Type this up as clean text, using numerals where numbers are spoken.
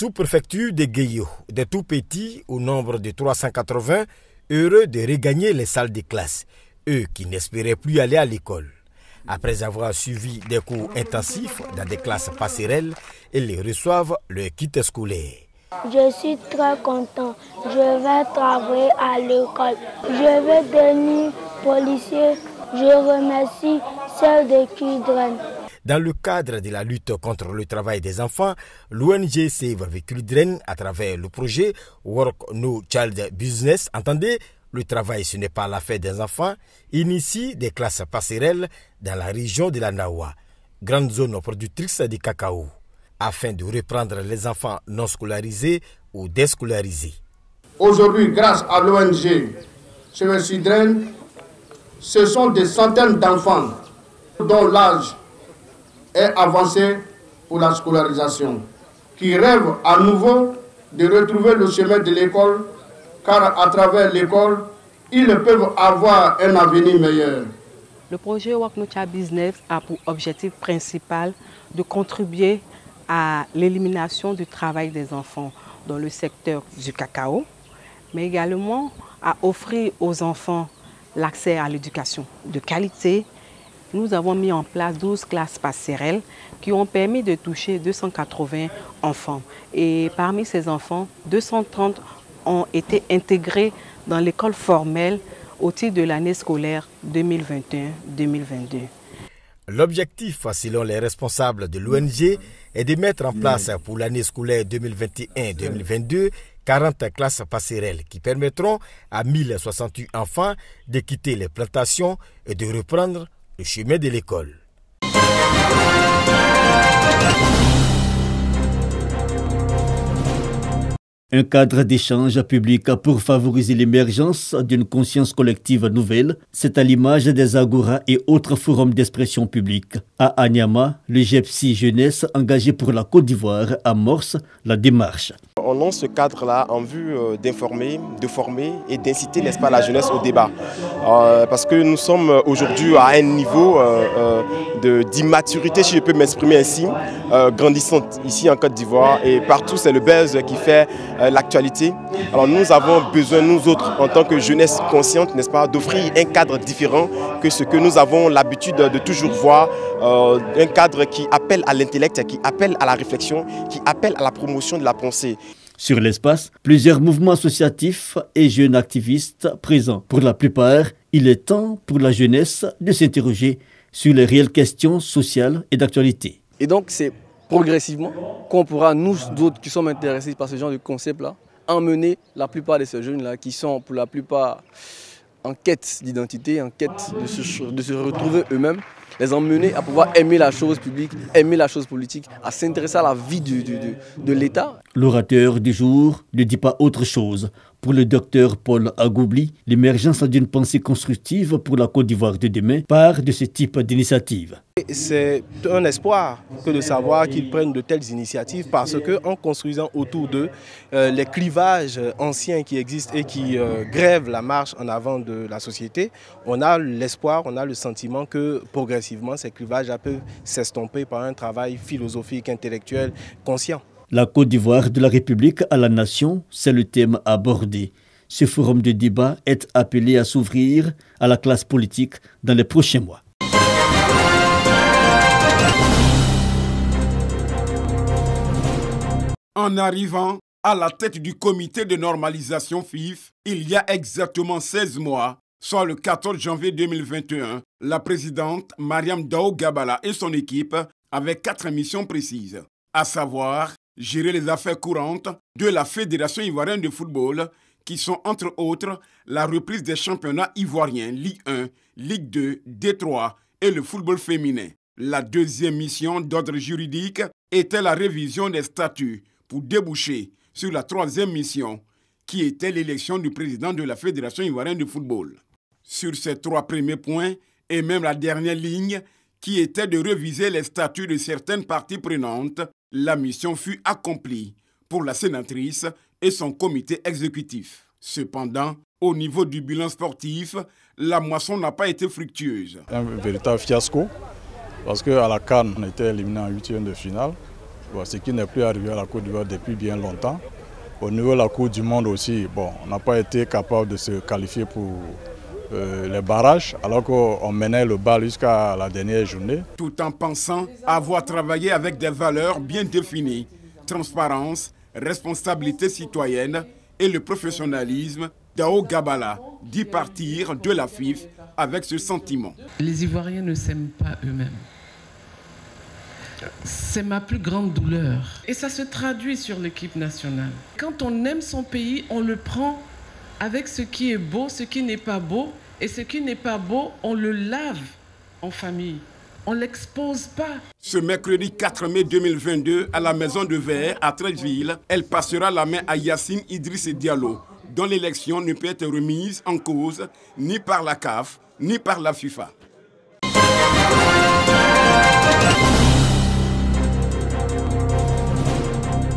sous-préfecture de Guéyo, des tout-petits au nombre de 380, heureux de regagner les salles de classe, eux qui n'espéraient plus aller à l'école. Après avoir suivi des cours intensifs dans des classes passerelles, ils reçoivent leur kit scolaire. Je suis très content. Je vais travailler à l'école. Je vais devenir policier. Je remercie celle de Children. Dans le cadre de la lutte contre le travail des enfants, l'ONG Save the Children, à travers le projet Work No Child Business, entendez, le travail ce n'est pas l'affaire des enfants, initie des classes passerelles dans la région de la Nawa, grande zone productrice de cacao, afin de reprendre les enfants non scolarisés ou déscolarisés. Aujourd'hui, grâce à l'ONG Save the Children, ce sont des centaines d'enfants dont l'âge est avancé pour la scolarisation, qui rêvent à nouveau de retrouver le chemin de l'école, car à travers l'école, ils peuvent avoir un avenir meilleur. Le projet Work No Child Business a pour objectif principal de contribuer à l'élimination du travail des enfants dans le secteur du cacao, mais également à offrir aux enfants l'accès à l'éducation de qualité. Nous avons mis en place 12 classes passerelles qui ont permis de toucher 280 enfants. Et parmi ces enfants, 230 ont été intégrés dans l'école formelle au titre de l'année scolaire 2021-2022. L'objectif, selon les responsables de l'ONG, est de mettre en place pour l'année scolaire 2021-2022 40 classes passerelles qui permettront à 1068 enfants de quitter les plantations et de reprendre le chemin de l'école. Un cadre d'échange public pour favoriser l'émergence d'une conscience collective nouvelle, c'est à l'image des agoras et autres forums d'expression publique. À Anyama, le GEPSI Jeunesse engagé pour la Côte d'Ivoire amorce la démarche. On lance ce cadre-là en vue d'informer, de former et d'inciter, n'est-ce pas, la jeunesse au débat. Parce que nous sommes aujourd'hui à un niveau d'immaturité, si je peux m'exprimer ainsi, grandissante ici en Côte d'Ivoire, et partout c'est le buzz qui fait l'actualité. Alors nous avons besoin, nous autres, en tant que jeunesse consciente, n'est-ce pas, d'offrir un cadre différent que ce que nous avons l'habitude de toujours voir, un cadre qui appelle à l'intellect, qui appelle à la réflexion, qui appelle à la promotion de la pensée. Sur l'espace, plusieurs mouvements associatifs et jeunes activistes présents. Pour la plupart, il est temps pour la jeunesse de s'interroger sur les réelles questions sociales et d'actualité. Et donc c'est progressivement qu'on pourra, nous d'autres qui sommes intéressés par ce genre de concept-là, emmener la plupart de ces jeunes-là qui sont pour la plupart en quête d'identité, en quête de se retrouver eux-mêmes, les emmener à pouvoir aimer la chose publique, aimer la chose politique, à s'intéresser à la vie de l'État. L'orateur du jour ne dit pas autre chose. Pour le docteur Paul Agoubli, l'émergence d'une pensée constructive pour la Côte d'Ivoire de demain part de ce type d'initiative. C'est un espoir que de savoir qu'ils prennent de telles initiatives parce qu'en construisant autour d'eux les clivages anciens qui existent et qui grèvent la marche en avant de la société, on a l'espoir, on a le sentiment que progressivement ces clivages peuvent s'estomper par un travail philosophique, intellectuel, conscient. La Côte d'Ivoire de la République à la nation, c'est le thème abordé. Ce forum de débat est appelé à s'ouvrir à la classe politique dans les prochains mois. En arrivant à la tête du comité de normalisation FIF, il y a exactement 16 mois, soit le 14 janvier 2021, la présidente Mariam Dao Gabala et son équipe avaient 4 missions précises, à savoir gérer les affaires courantes de la Fédération ivoirienne de football, qui sont entre autres la reprise des championnats ivoiriens Ligue 1, Ligue 2, D3 et le football féminin. La deuxième mission d'ordre juridique était la révision des statuts pour déboucher sur la troisième mission, qui était l'élection du président de la Fédération ivoirienne de football. Sur ces 3 premiers points, et même la dernière ligne, qui était de réviser les statuts de certaines parties prenantes, la mission fut accomplie pour la sénatrice et son comité exécutif. Cependant, au niveau du bilan sportif, la moisson n'a pas été fructueuse. Un véritable fiasco, parce qu'à la CAN, on était éliminé en 8e de finale. bon, ce qui n'est plus arrivé à la Côte d'Ivoire depuis bien longtemps. Au niveau de la Coupe du Monde aussi, bon, on n'a pas été capable de se qualifier pour les barrages, alors qu'on menait le bal jusqu'à la dernière journée. Tout en pensant avoir travaillé avec des valeurs bien définies, transparence, responsabilité citoyenne et le professionnalisme, Dao Gabala dit partir de la FIF avec ce sentiment. Les Ivoiriens ne s'aiment pas eux-mêmes. C'est ma plus grande douleur. Et ça se traduit sur l'équipe nationale. Quand on aime son pays, on le prend avec ce qui est beau, ce qui n'est pas beau. Et ce qui n'est pas beau, on le lave en famille. On ne l'expose pas. Ce mercredi 4 mai 2022, à la Maison de Verre, à Treichville, elle passera la main à Yacine Idriss Diallo, dont l'élection ne peut être remise en cause ni par la CAF, ni par la FIFA.